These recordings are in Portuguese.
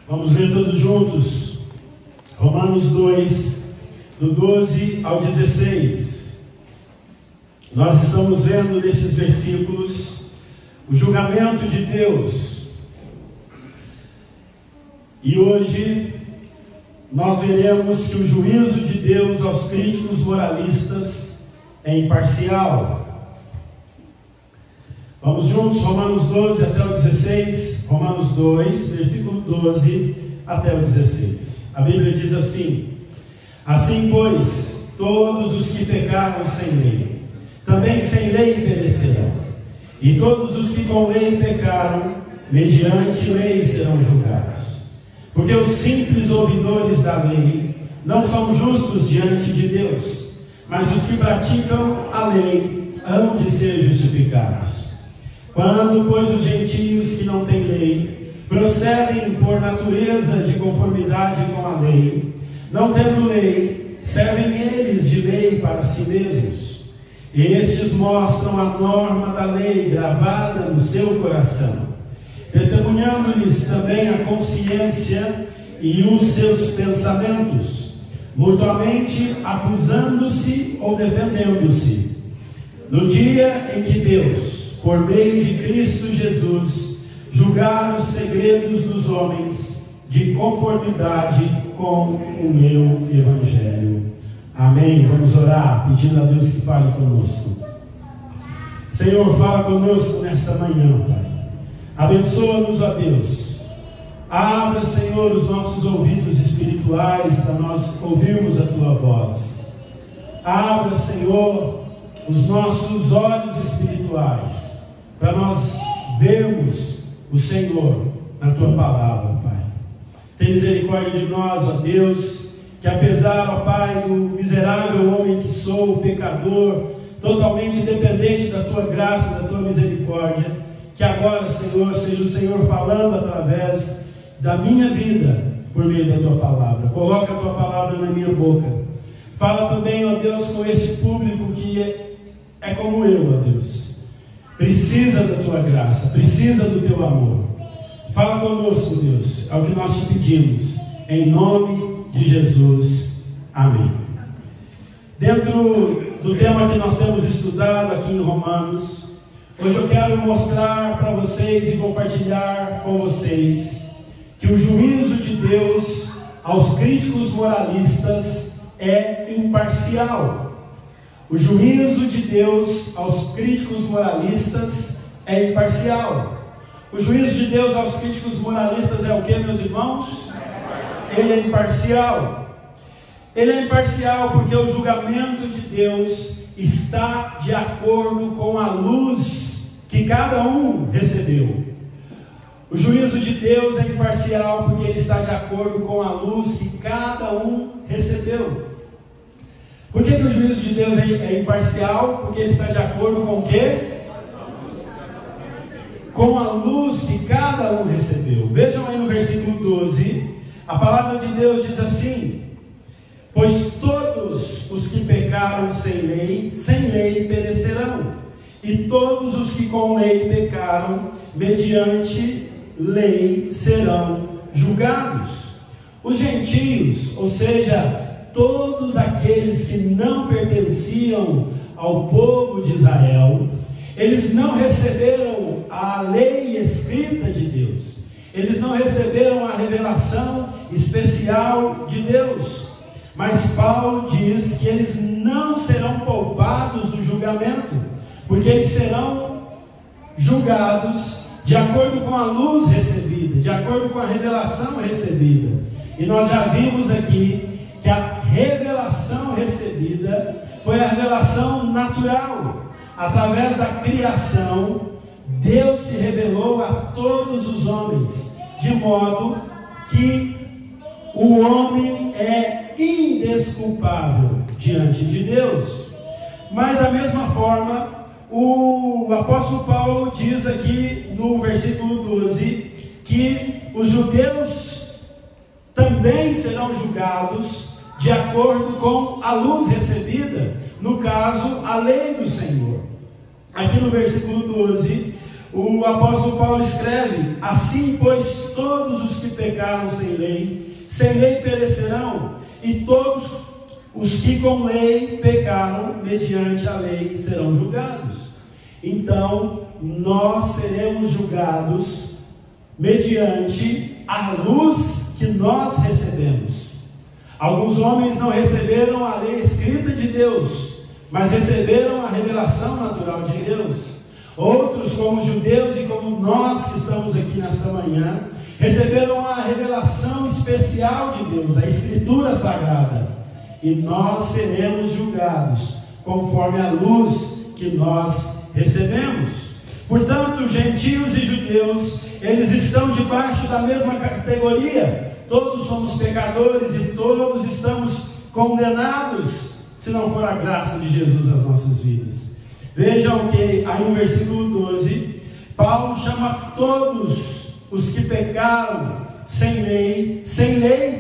Vamos ler todos juntos, Romanos 2, do 12 ao 16. Nós estamos vendo nesses versículos o julgamento de Deus. E hoje nós veremos que o juízo de Deus aos críticos moralistas é imparcial. Vamos juntos, Romanos 12 até o 16, Romanos 2, versículo 12 até o 16. A Bíblia diz assim: assim, pois, todos os que pecaram sem lei, também sem lei perecerão. E todos os que com lei pecaram, mediante lei serão julgados. Porque os simples ouvidores da lei não são justos diante de Deus, mas os que praticam a lei hão de ser justificados. Quando, pois, os gentios que não têm lei procedem por natureza de conformidade com a lei, não tendo lei, servem eles de lei para si mesmos. Estes mostram a norma da lei gravada no seu coração, testemunhando-lhes também a consciência e os seus pensamentos, mutuamente acusando-se ou defendendo-se. No dia em que Deus, por meio de Cristo Jesus, julgar os segredos dos homens de conformidade com o meu Evangelho. Amém. Vamos orar, pedindo a Deus que fale conosco. Senhor, fala conosco nesta manhã, Pai. Abençoa-nos, ó Deus. Abra, Senhor, os nossos ouvidos espirituais para nós ouvirmos a Tua voz. Abra, Senhor, os nossos olhos espirituais para nós vermos o Senhor na Tua palavra, Pai. Tem misericórdia de nós, ó Deus, que apesar, ó Pai, do miserável homem que sou, pecador, totalmente dependente da Tua graça, da Tua misericórdia, que agora, Senhor, seja o Senhor falando através da minha vida, por meio da Tua palavra. Coloca a Tua palavra na minha boca. Fala também, ó Deus, com esse público que é como eu, ó Deus. Precisa da Tua graça, precisa do Teu amor. Fala conosco, Deus, é o que nós te pedimos, em nome de Jesus. Amém. Dentro do tema que nós temos estudado aqui em Romanos, hoje eu quero mostrar para vocês e compartilhar com vocês que o juízo de Deus aos críticos moralistas é imparcial. O juízo de Deus aos críticos moralistas é imparcial. O juízo de Deus aos críticos moralistas é o que, meus irmãos? Ele é imparcial. Ele é imparcial porque o julgamento de Deus está de acordo com a luz que cada um recebeu. O juízo de Deus é imparcial porque ele está de acordo com a luz que cada um recebeu. Por que o juízo de Deus é imparcial? Porque ele está de acordo com o quê? Com a luz que cada um recebeu. Vejam aí no versículo 12, a palavra de Deus diz assim: pois todos os que pecaram sem lei perecerão, e todos os que com lei pecaram, mediante lei serão julgados. Os gentios, ou seja, todos aqueles que não pertenciam ao povo de Israel, eles não receberam a lei escrita de Deus, eles não receberam a revelação especial de Deus. Mas Paulo diz que eles não serão poupados do julgamento, porque eles serão julgados de acordo com a luz recebida, de acordo com a revelação recebida. E nós já vimos aqui que a revelação recebida foi a revelação natural. Através da criação, Deus se revelou a todos os homens, de modo que o homem é indesculpável diante de Deus. Mas da mesma forma, o apóstolo Paulo diz aqui no versículo 12 que os judeus também serão julgados de acordo com a luz recebida, no caso, a lei do Senhor. Aqui no versículo 12, o apóstolo Paulo escreve: assim, pois, todos os que pecaram sem lei perecerão, e todos os que com lei pecaram mediante a lei serão julgados. Então, nós seremos julgados mediante a luz que nós recebemos. Alguns homens não receberam a lei escrita de Deus, mas receberam a revelação natural de Deus. Outros, como os judeus e como nós que estamos aqui nesta manhã, receberam a revelação especial de Deus, a Escritura Sagrada. E nós seremos julgados conforme a luz que nós recebemos. Portanto, gentios e judeus, eles estão debaixo da mesma categoria. Todos somos pecadores e todos estamos condenados, se não for a graça de Jesus nas nossas vidas. Vejam que aí no versículo 12, Paulo chama todos os que pecaram sem lei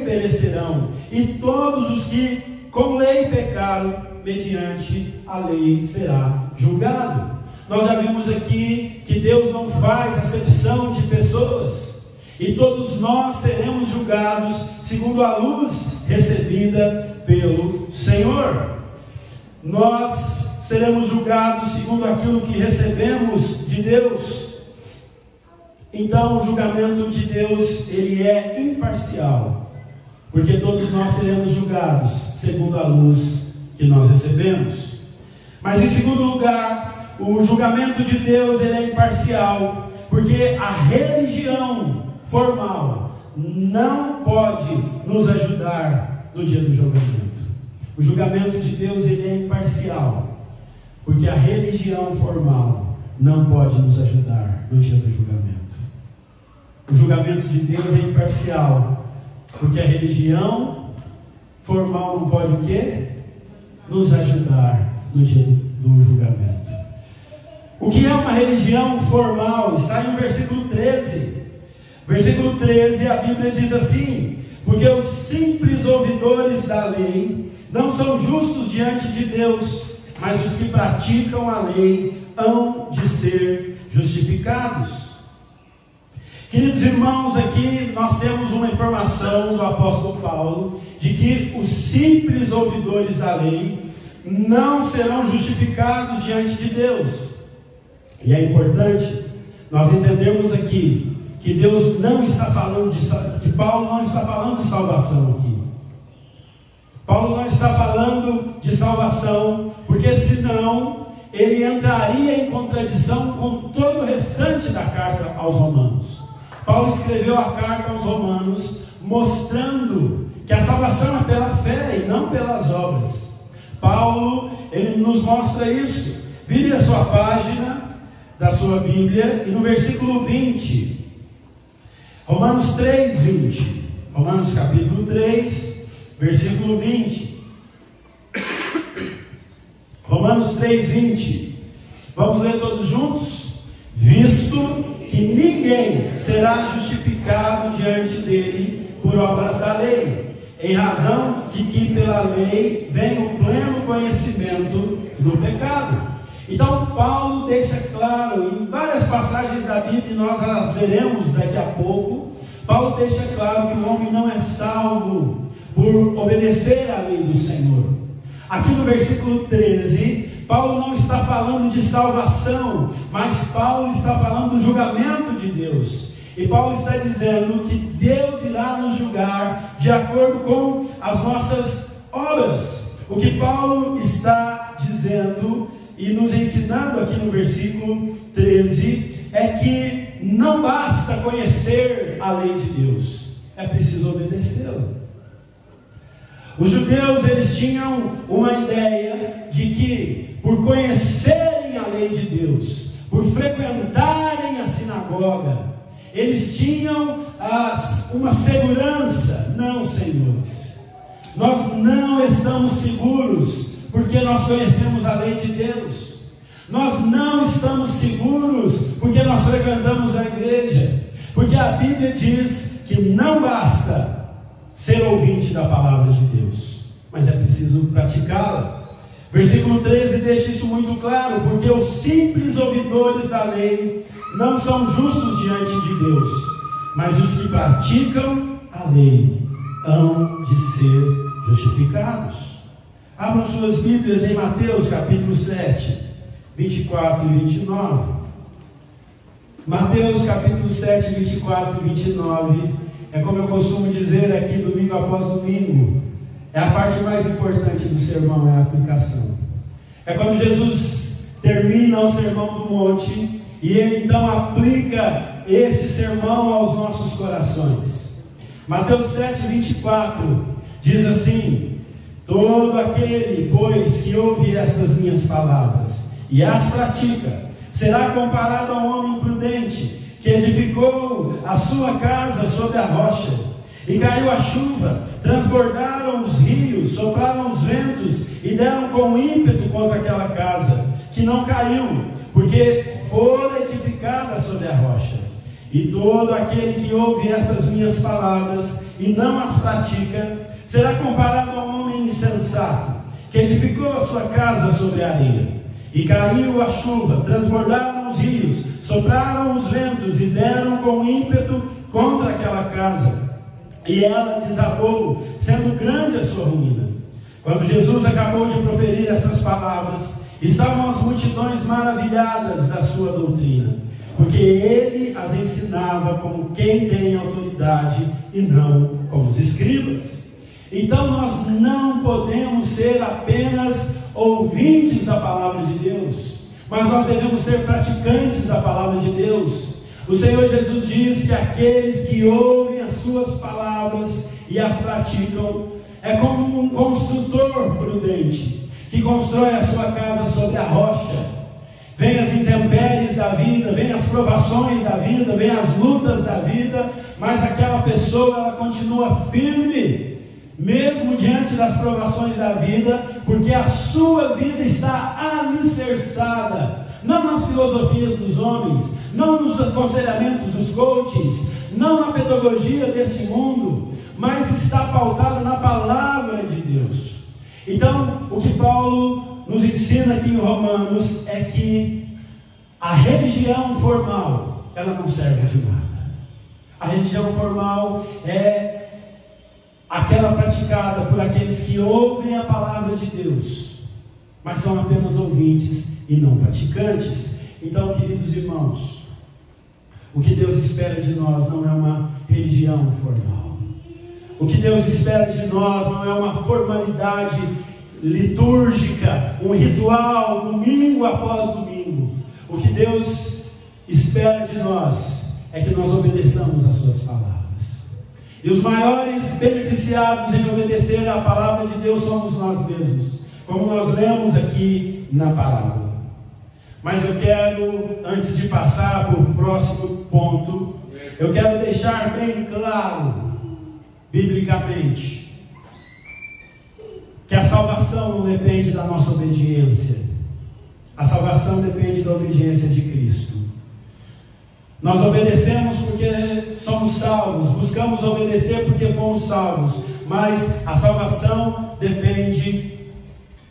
perecerão, e todos os que com lei pecaram, mediante a lei será julgado. Nós já vimos aqui que Deus não faz acepção de pessoas, e todos nós seremos julgados segundo a luz recebida pelo Senhor. Nós seremos julgados segundo aquilo que recebemos de Deus. Então, o julgamento de Deus, ele é imparcial, porque todos nós seremos julgados segundo a luz que nós recebemos. Mas em segundo lugar, o julgamento de Deus, ele é imparcial, porque a religião formal não pode nos ajudar no dia do julgamento. O julgamento de Deus, ele é imparcial, porque a religião formal não pode nos ajudar no dia do julgamento. O julgamento de Deus é imparcial, porque a religião formal não pode o quê? Nos ajudar no dia do julgamento. O que é uma religião formal? Está no versículo 13. Versículo 13, a Bíblia diz assim: porque os simples ouvidores da lei não são justos diante de Deus, mas os que praticam a lei hão de ser justificados. Queridos irmãos, aqui nós temos uma informação do apóstolo Paulo, de que os simples ouvidores da lei não serão justificados diante de Deus. E é importante nós entendermos aqui que Deus não está falando que Paulo não está falando de salvação aqui. Paulo não está falando de salvação, porque senão ele entraria em contradição com todo o restante da carta aos Romanos. Paulo escreveu a carta aos Romanos mostrando que a salvação é pela fé e não pelas obras. Paulo, ele nos mostra isso. Vire a sua página da sua Bíblia e no versículo 20, Romanos 3, 20, Romanos capítulo 3, versículo 20, Romanos 3, 20, vamos ler todos juntos? Visto que ninguém será justificado diante dele por obras da lei, em razão de que pela lei vem o pleno conhecimento do pecado. Então Paulo deixa claro, em várias passagens da Bíblia, e nós as veremos daqui a pouco, Paulo deixa claro que o homem não é salvo por obedecer à lei do Senhor. Aqui no versículo 13, Paulo não está falando de salvação, mas Paulo está falando do julgamento de Deus. E Paulo está dizendo que Deus irá nos julgar de acordo com as nossas obras. O que Paulo está dizendo e nos ensinando aqui no versículo 13 é que não basta conhecer a lei de Deus, é preciso obedecê-la. Os judeus, eles tinham uma ideia de que por conhecerem a lei de Deus, por frequentarem a sinagoga, eles tinham uma segurança. Não, senhores, nós não estamos seguros porque nós conhecemos a lei de Deus. Nós não estamos seguros porque nós frequentamos a igreja, porque a Bíblia diz que não basta ser ouvinte da palavra de Deus, mas é preciso praticá-la. Versículo 13 deixa isso muito claro: porque os simples ouvidores da lei não são justos diante de Deus, mas os que praticam a lei hão de ser justificados. Abram suas Bíblias em Mateus capítulo 7, 24 e 29. Mateus capítulo 7, 24 e 29, é como eu costumo dizer aqui domingo após domingo, é a parte mais importante do sermão, é a aplicação. É quando Jesus termina o sermão do monte, e ele então aplica este sermão aos nossos corações. Mateus 7, 24, diz assim: todo aquele, pois, que ouve estas minhas palavras e as pratica, será comparado a um homem prudente, que edificou a sua casa sobre a rocha, e caiu a chuva, transbordaram os rios, sopraram os ventos, e deram com ímpeto contra aquela casa, que não caiu, porque fora edificada sobre a rocha. E todo aquele que ouve essas minhas palavras e não as pratica, será comparado a um homem insensato, que edificou a sua casa sobre a areia. E caiu a chuva, transbordaram os rios, sopraram os ventos e deram com ímpeto contra aquela casa. E ela desabou, sendo grande a sua ruína. Quando Jesus acabou de proferir essas palavras, estavam as multidões maravilhadas da sua doutrina, porque ele as ensinava como quem tem autoridade e não como os escribas. Então nós não podemos ser apenas ouvintes da palavra de Deus, mas nós devemos ser praticantes da palavra de Deus. O Senhor Jesus diz que aqueles que ouvem as suas palavras e as praticam é como um construtor prudente que constrói a sua casa sobre a rocha. Vem as intempéries da vida, vem as provações da vida, vem as lutas da vida, mas aquela pessoa, ela continua firme mesmo diante das provações da vida, porque a sua vida está alicerçada, não nas filosofias dos homens, não nos aconselhamentos dos coaches, não na pedagogia deste mundo, mas está pautada na palavra de Deus. Então, o que Paulo nos ensina aqui em Romanos é que a religião formal, ela não serve de nada. A religião formal é aquela praticada por aqueles que ouvem a palavra de Deus, mas são apenas ouvintes e não praticantes. Então, queridos irmãos, o que Deus espera de nós não é uma religião formal. O que Deus espera de nós não é uma formalidade litúrgica, um ritual, domingo após domingo. O que Deus espera de nós é que nós obedeçamos às suas palavras. E os maiores beneficiados em obedecer à palavra de Deus somos nós mesmos, como nós lemos aqui na parábola. Mas eu quero, antes de passar para o próximo ponto, eu quero deixar bem claro, biblicamente, que a salvação não depende da nossa obediência. A salvação depende da obediência de Cristo. Nós obedecemos porque somos salvos, buscamos obedecer porque fomos salvos, mas a salvação depende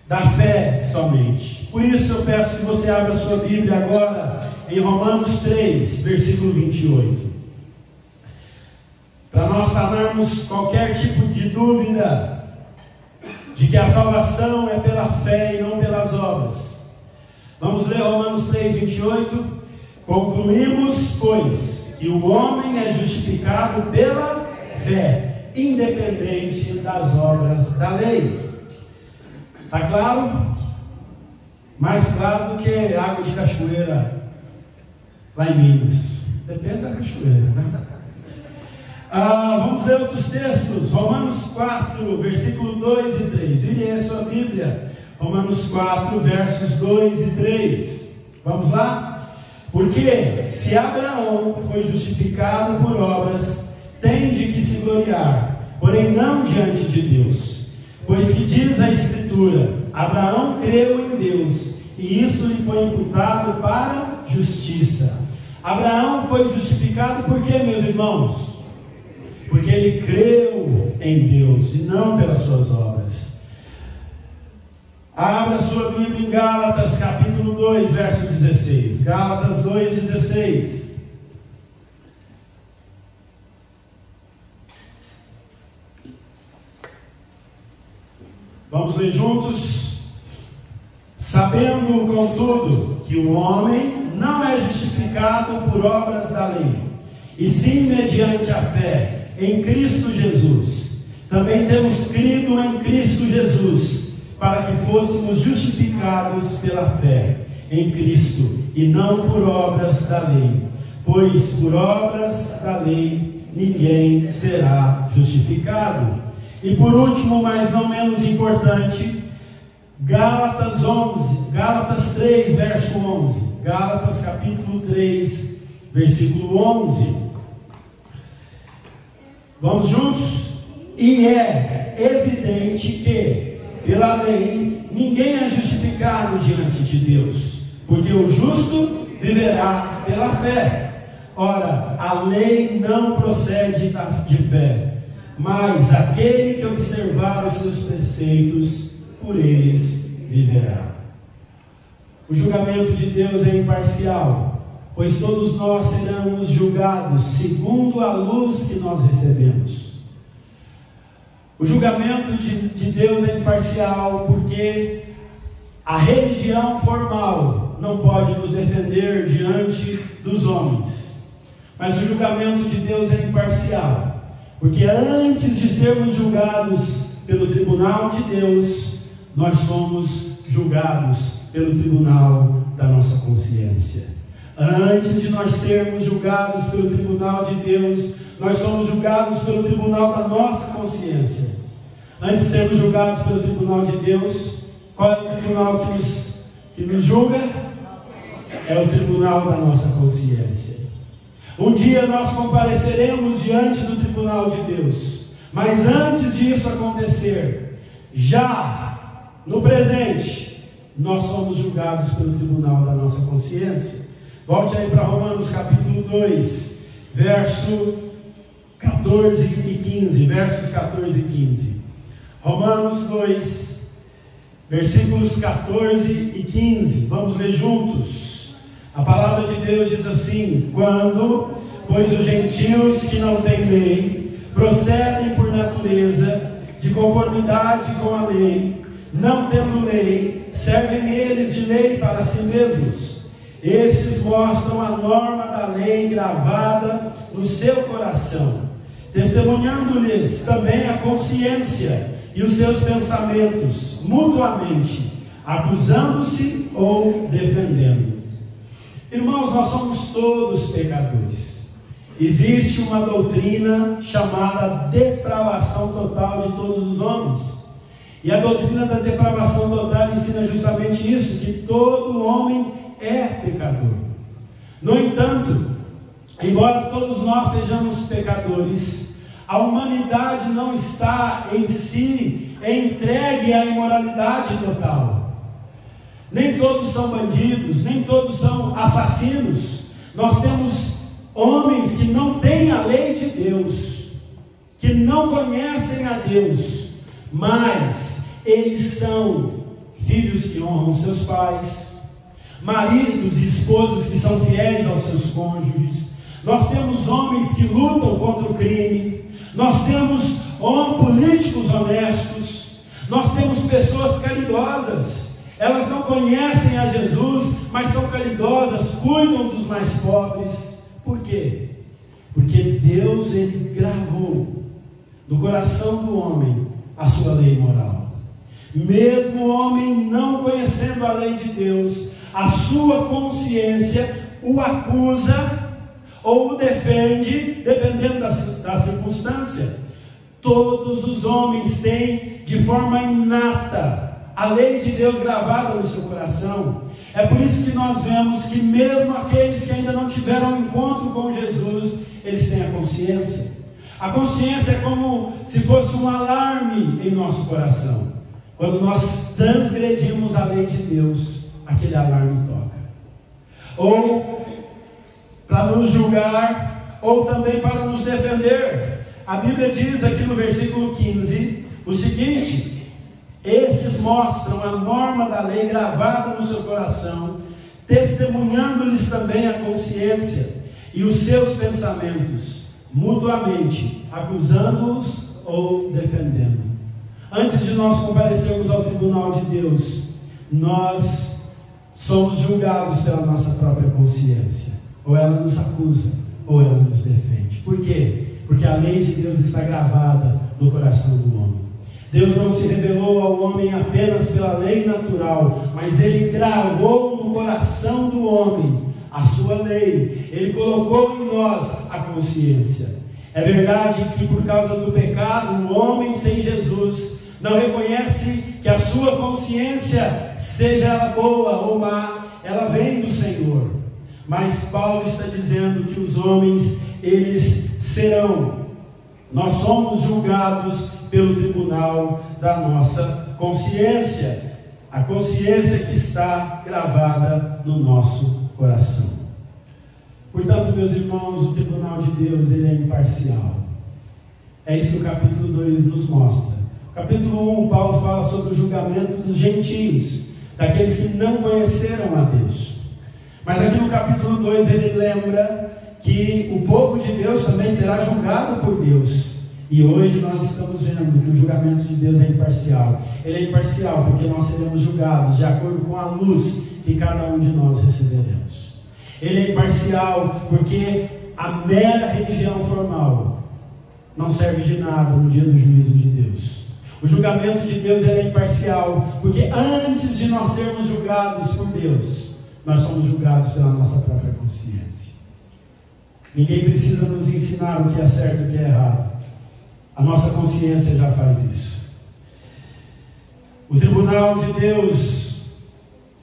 da fé somente. Por isso eu peço que você abra a sua Bíblia agora em Romanos 3, versículo 28. Para nós sanarmos qualquer tipo de dúvida de que a salvação é pela fé e não pelas obras. Vamos ler Romanos 3, 28. Concluímos, pois, que o homem é justificado pela fé, independente das obras da lei. Está claro? Mais claro do que água de cachoeira lá em Minas. Depende da cachoeira, né? Vamos ler outros textos. Romanos 4, versículo 2 e 3. Virem a sua Bíblia. Romanos 4, versos 2 e 3. Vamos lá? Porque se Abraão foi justificado por obras, tem de que se gloriar, porém não diante de Deus. Pois que diz a Escritura: Abraão creu em Deus, e isso lhe foi imputado para justiça. Abraão foi justificado por quê, meus irmãos? Porque ele creu em Deus, e não pelas suas obras. Abra sua Bíblia em Gálatas, capítulo 2, verso 16. Gálatas 2, 16. Vamos ler juntos? Sabendo, contudo, que o homem não é justificado por obras da lei, e sim mediante a fé em Cristo Jesus. Também temos crido em Cristo Jesus, para que fôssemos justificados pela fé em Cristo, e não por obras da lei, pois por obras da lei ninguém será justificado. E por último, mas não menos importante, Gálatas 3, verso 11. Gálatas capítulo 3, versículo 11. Vamos juntos? E é evidente que pela lei ninguém é justificado diante de Deus, porque o justo viverá pela fé. Ora, a lei não procede de fé, mas aquele que observar os seus preceitos, por eles viverá. O julgamento de Deus é imparcial, pois todos nós seremos julgados segundo a luz que nós recebemos. O julgamento de Deus é imparcial porque a religião formal não pode nos defender diante dos homens. Mas o julgamento de Deus é imparcial, porque antes de sermos julgados pelo tribunal de Deus, nós somos julgados pelo tribunal da nossa consciência. Antes de nós sermos julgados pelo tribunal de Deus, nós somos julgados pelo tribunal da nossa consciência. Antes de sermos julgados pelo tribunal de Deus, qual é o tribunal que nos julga? É o tribunal da nossa consciência. Um dia nós compareceremos diante do tribunal de Deus, mas antes disso acontecer, já no presente, nós somos julgados pelo tribunal da nossa consciência. Volte aí para Romanos capítulo 2, verso 14 e 15, versos 14 e 15. Romanos 2, versículos 14 e 15, vamos ler juntos. A palavra de Deus diz assim: quando, pois os gentios que não têm lei, procedem por natureza, de conformidade com a lei, não tendo lei, servem eles de lei para si mesmos. Estes mostram a norma da lei gravada no seu coração, testemunhando-lhes também a consciência e os seus pensamentos, mutuamente, acusando-se ou defendendo. Irmãos, nós somos todos pecadores. Existe uma doutrina chamada depravação total de todos os homens. E a doutrina da depravação total ensina justamente isso, que todo homem é pecador. No entanto, embora todos nós sejamos pecadores, a humanidade não está em si entregue à imoralidade total. Nem todos são bandidos, nem todos são assassinos. Nós temos homens que não têm a lei de Deus, que não conhecem a Deus, mas eles são filhos que honram seus pais, maridos e esposas que são fiéis aos seus cônjuges. Nós temos homens que lutam contra o crime. Nós temos políticos honestos. Nós temos pessoas caridosas. Elas não conhecem a Jesus, mas são caridosas, cuidam dos mais pobres. Por quê? Porque Deus, Ele gravou no coração do homem a sua lei moral. Mesmo o homem não conhecendo a lei de Deus, a sua consciência o acusa ou o defende, dependendo da circunstância. Todos os homens têm de forma inata a lei de Deus gravada no seu coração. É por isso que nós vemos que mesmo aqueles que ainda não tiveram um encontro com Jesus, eles têm a consciência. A consciência é como se fosse um alarme em nosso coração. Quando nós transgredimos a lei de Deus, aquele alarme toca. Ou para nos julgar, ou também para nos defender. A Bíblia diz aqui no versículo 15 o seguinte: Estes mostram a norma da lei gravada no seu coração, testemunhando-lhes também a consciência e os seus pensamentos, mutuamente, acusando-os ou defendendo. Antes de nós comparecermos ao tribunal de Deus, nós somos julgados pela nossa própria consciência. Ou ela nos acusa, ou ela nos defende. Por quê? Porque a lei de Deus está gravada no coração do homem. Deus não se revelou ao homem apenas pela lei natural, mas Ele gravou no coração do homem a sua lei. Ele colocou em nós a consciência. É verdade que por causa do pecado, o homem sem Jesus não reconhece que a sua consciência, seja ela boa ou má, ela vem do Senhor. Mas Paulo está dizendo que os homens, eles serão. Nós somos julgados pelo tribunal da nossa consciência. A consciência que está gravada no nosso coração. Portanto, meus irmãos, o tribunal de Deus, ele é imparcial. É isso que o capítulo 2 nos mostra. No capítulo 1, Paulo fala sobre o julgamento dos gentios, daqueles que não conheceram a Deus. Mas aqui no capítulo 2 ele lembra que o povo de Deus também será julgado por Deus. E hoje nós estamos vendo que o julgamento de Deus é imparcial. Ele é imparcial porque nós seremos julgados de acordo com a luz que cada um de nós receberemos. Ele é imparcial porque a mera religião formal não serve de nada no dia do juízo de Deus. O julgamento de Deus é imparcial porque antes de nós sermos julgados por Deus, nós somos julgados pela nossa própria consciência. Ninguém precisa nos ensinar o que é certo e o que é errado. A nossa consciência já faz isso. O tribunal de Deus,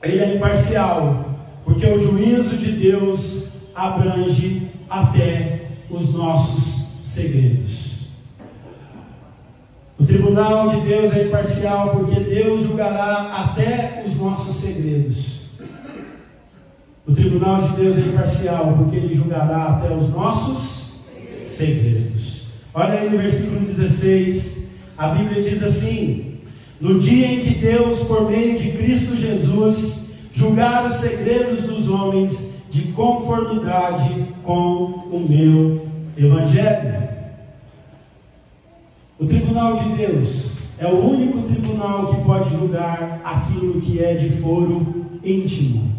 ele é imparcial, porque o juízo de Deus abrange até os nossos segredos. O tribunal de Deus é imparcial, porque Deus julgará até os nossos segredos. O tribunal de Deus é imparcial, porque Ele julgará até os nossos segredos. Olha aí no versículo 16, a Bíblia diz assim: no dia em que Deus, por meio de Cristo Jesus, julgar os segredos dos homens de conformidade com o meu Evangelho. O tribunal de Deus é o único tribunal que pode julgar aquilo que é de foro íntimo.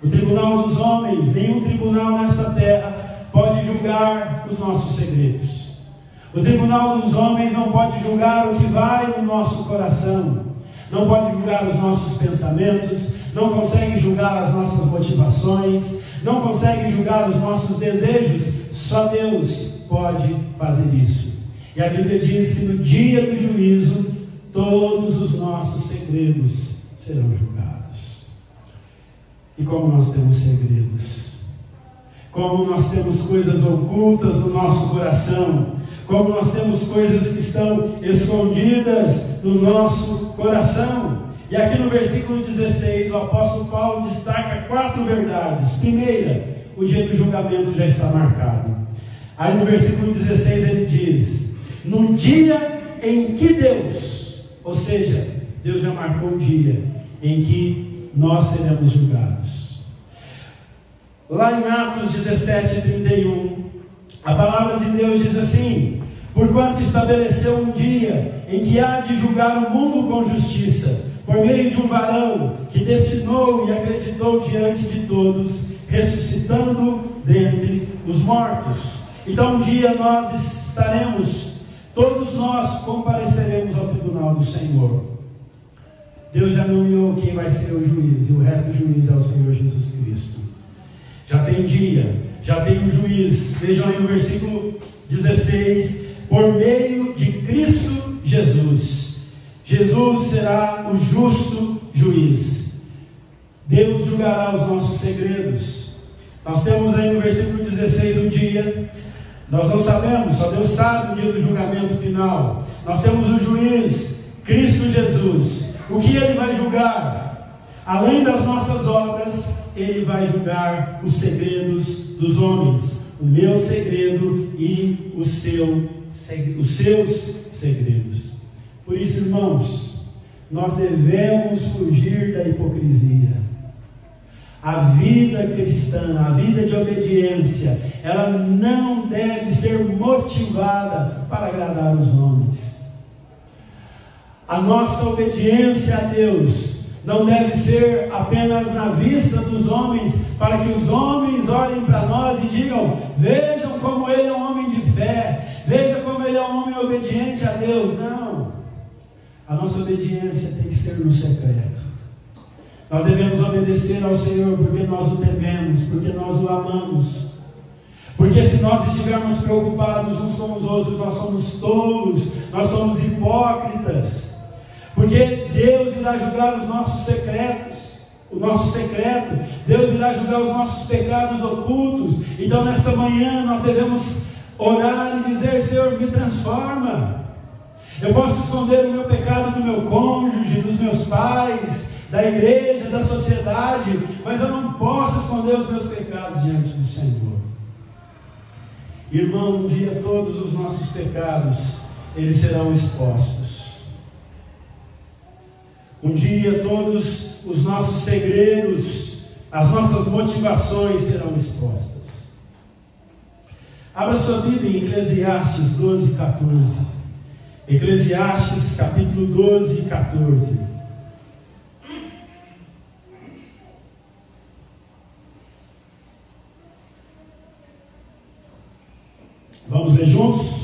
O tribunal dos homens, nenhum tribunal nessa terra pode julgar os nossos segredos. O tribunal dos homens não pode julgar o que vai no nosso coração, não pode julgar os nossos pensamentos, não consegue julgar as nossas motivações, não consegue julgar os nossos desejos. Só Deus pode fazer isso. E a Bíblia diz que no dia do juízo, todos os nossos segredos serão julgados. E como nós temos segredos, como nós temos coisas ocultas no nosso coração, como nós temos coisas que estão escondidas no nosso coração. E aqui no versículo 16, o apóstolo Paulo destaca 4 verdades. Primeira, o dia do julgamento já está marcado. Aí no versículo 16 ele diz: no dia em que Deus, ou seja, Deus já marcou o dia em que nós seremos julgados. Lá em Atos 17:31, a palavra de Deus diz assim: porquanto estabeleceu um dia em que há de julgar o mundo com justiça, por meio de um varão que destinou e acreditou diante de todos, ressuscitando dentre os mortos. Então um dia nós estaremos, todos nós compareceremos ao tribunal do Senhor. Deus já nomeou quem vai ser o juiz, e o reto juiz é o Senhor Jesus Cristo. Já tem dia, já tem um juiz. Vejam aí no versículo 16: por meio de Cristo Jesus. Jesus será o justo juiz. Deus julgará os nossos segredos. Nós temos aí no versículo 16 o dia. Nós não sabemos, só Deus sabe o dia do julgamento final. Nós temos o juiz, Cristo Jesus. O que Ele vai julgar? Além das nossas obras, Ele vai julgar os segredos dos homens. O meu segredo e os seus segredos. Por isso, irmãos, nós devemos fugir da hipocrisia. A vida cristã, a vida de obediência, ela não deve ser motivada para agradar os homens. A nossa obediência a Deus não deve ser apenas na vista dos homens, para que os homens olhem para nós e digam: vejam como ele é um homem de fé, veja como ele é um homem obediente a Deus. Não, a nossa obediência tem que ser no secreto. Nós devemos obedecer ao Senhor porque nós o tememos, porque nós o amamos. Porque se nós estivermos preocupados uns com os outros, nós somos tolos, nós somos hipócritas. Porque Deus irá julgar os nossos secretos, o nosso secreto. Deus irá julgar os nossos pecados ocultos. Então nesta manhã nós devemos orar e dizer: Senhor, me transforma. Eu posso esconder o meu pecado do meu cônjuge, dos meus pais, da igreja, da sociedade, mas eu não posso esconder os meus pecados diante do Senhor. Irmão, um dia todos os nossos pecados, eles serão expostos. Um dia todos os nossos segredos, as nossas motivações serão expostas. Abra sua Bíblia em Eclesiastes 12, 14. Eclesiastes capítulo 12, 14. Vamos ler juntos?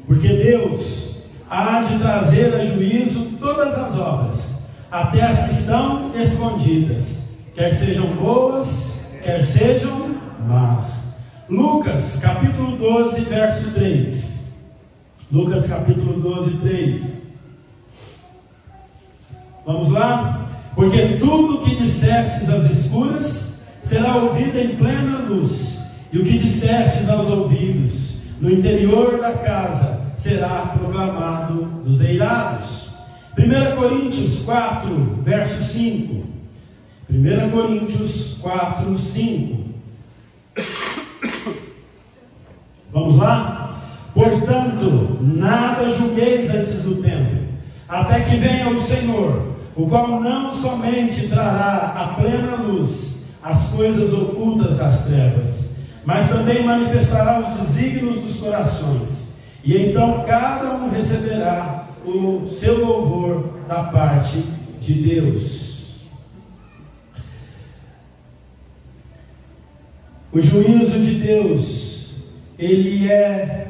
Porque Deus há de trazer a juízo todas as obras, até as que estão escondidas, quer sejam boas, quer sejam más. Lucas capítulo 12, verso 3. Lucas capítulo 12, 3. Vamos lá? Porque tudo o que dissestes às escuras será ouvido em plena luz, e o que dissestes aos ouvidos no interior da casa será proclamado dos eirados. 1 Coríntios 4, verso 5. 1 Coríntios 4, 5. Vamos lá? Portanto, nada julgueis antes do tempo, até que venha o Senhor, o qual não somente trará à plena luz as coisas ocultas das trevas, mas também manifestará os desígnios dos corações, e então cada um receberá o seu louvor da parte de Deus. O juízo de Deus, ele é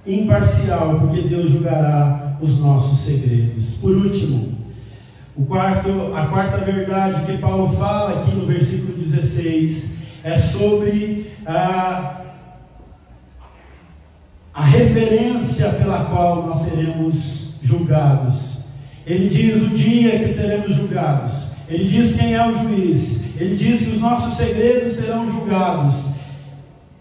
imparcial, porque Deus julgará os nossos segredos. Por último, a quarta verdade que Paulo fala aqui no versículo 16 é sobre a referência pela qual nós seremos julgados. Ele diz o dia que seremos julgados, ele diz quem é o juiz, ele diz que os nossos segredos serão julgados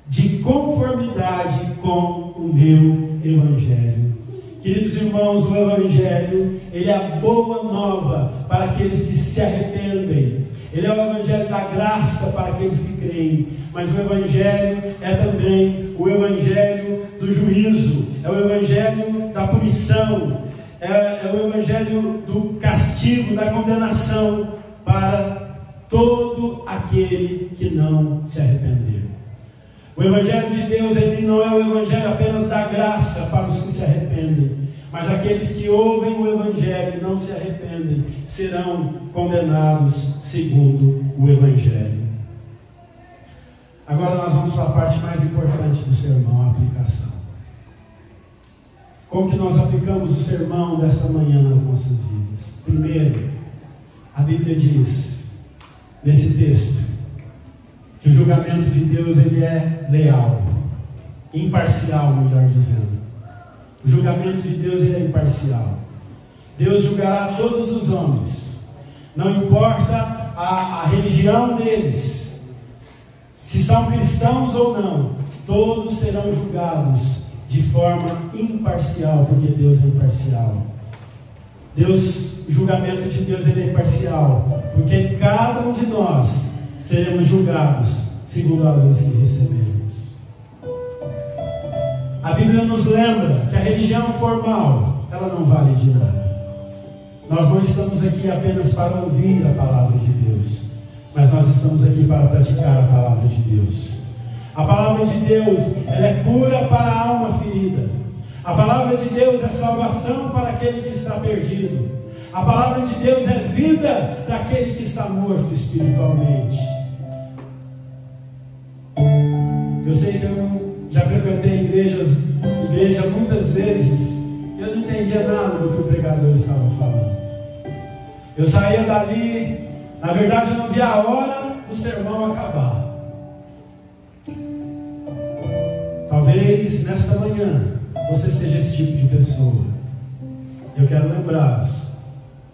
de conformidade com o meu Evangelho. Queridos irmãos, o Evangelho, ele é a boa nova para aqueles que se arrependem. Ele é o Evangelho da graça para aqueles que creem. Mas o Evangelho é também o Evangelho do juízo, é o Evangelho da punição, é o Evangelho do castigo, da condenação para todo aquele que não se arrepender. O Evangelho de Deus, ele não é o Evangelho apenas da graça para os que se arrependem, mas aqueles que ouvem o Evangelho e não se arrependem serão condenados segundo o Evangelho. Agora nós vamos para a parte mais importante do sermão, a aplicação. Como que nós aplicamos o sermão desta manhã nas nossas vidas? Primeiro, a Bíblia diz, nesse texto, que o julgamento de Deus, ele é leal, imparcial, melhor dizendo. O julgamento de Deus, ele é imparcial. Deus julgará todos os homens, não importa a religião deles, se são cristãos ou não, todos serão julgados de forma imparcial, porque Deus é imparcial. O julgamento de Deus, ele é imparcial, porque cada um de nós seremos julgados segundo a luz que recebemos. A Bíblia nos lembra que a religião formal, ela não vale de nada. nós não estamos aqui apenas para ouvir a palavra de Deus, mas nós estamos aqui para praticar a palavra de Deus. A palavra de Deus, ela é cura para a alma ferida. A palavra de Deus é salvação para aquele que está perdido. A palavra de Deus é vida para aquele que está morto espiritualmente. Eu sei que eu já frequentei igreja muitas vezes e eu não entendia nada do que o pregador estava falando. Eu saía dali, na verdade eu não via a hora do sermão acabar. Talvez nesta manhã você seja esse tipo de pessoa. Eu quero lembrá-los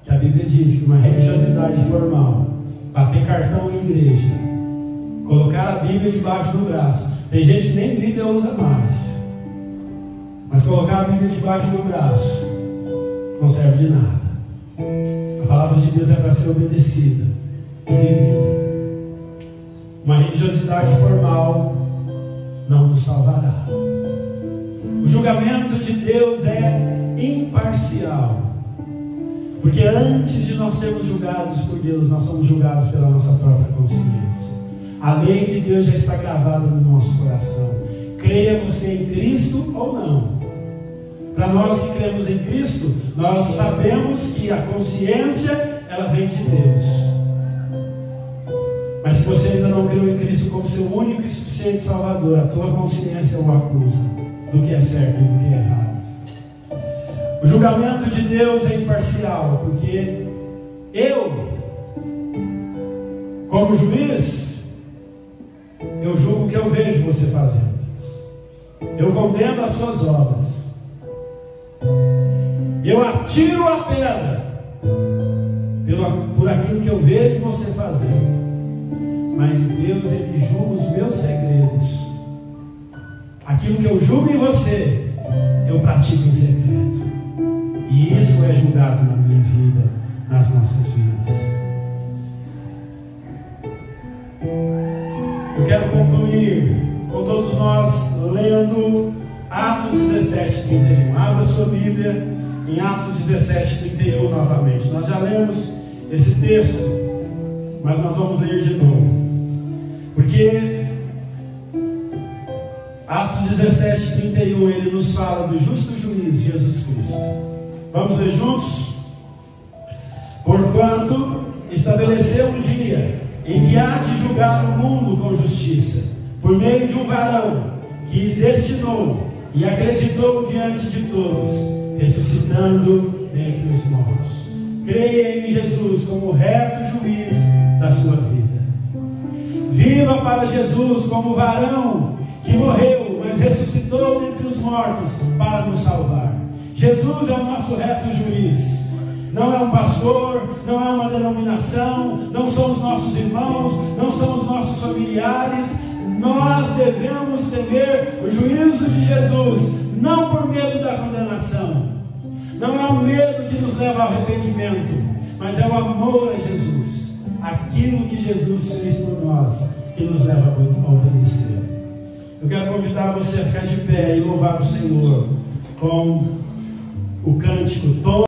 que a Bíblia diz que uma religiosidade formal, bater cartão em igreja, colocar a Bíblia debaixo do braço, tem gente que nem Bíblia usa mais, mas colocar a Bíblia debaixo do braço não serve de nada. A palavra de Deus é para ser obedecida e vivida. Uma religiosidade formal não nos salvará. O julgamento de Deus é imparcial, porque antes de nós sermos julgados por Deus, nós somos julgados pela nossa própria consciência. A lei de Deus já está gravada no nosso coração. Creia você em Cristo ou não. Para nós que cremos em Cristo, nós sabemos que a consciência, ela vem de Deus. Mas se você ainda não creu em Cristo como seu único e suficiente Salvador, a tua consciência o acusa do que é certo e do que é errado. O julgamento de Deus é imparcial, porque eu, como juiz, eu julgo o que eu vejo você fazendo. Eu condeno as suas obras. Eu atiro a pedra por aquilo que eu vejo você fazendo. Mas Deus, Ele julga os meus segredos. Aquilo que eu julgo em você, eu pratico em secreto. E isso é julgado na minha vida, nas nossas vidas. Eu quero concluir com todos nós lendo Atos 17, 31. Abra sua Bíblia em Atos 17, 31 novamente. Nós já lemos esse texto, mas nós vamos ler de novo. Porque Atos 17, 31, ele nos fala do justo juiz Jesus Cristo. Vamos ler juntos? Porquanto estabeleceu um dia em que há de julgar o mundo com justiça, por meio de um varão que destinou e acreditou diante de todos, ressuscitando dentre os mortos. Creia em Jesus como reto juiz da sua vida. Viva para Jesus como varão que morreu, mas ressuscitou dentre os mortos para nos salvar. Jesus é o nosso reto juiz. Não é um pastor, não é uma denominação, não são os nossos irmãos, não são os nossos familiares. Nós devemos temer o juízo de Jesus, não por medo da condenação. Não é o medo que nos leva ao arrependimento, mas é o amor a Jesus, aquilo que Jesus fez por nós, que nos leva a obedecer. Eu quero convidar você a ficar de pé e louvar o Senhor com o cântico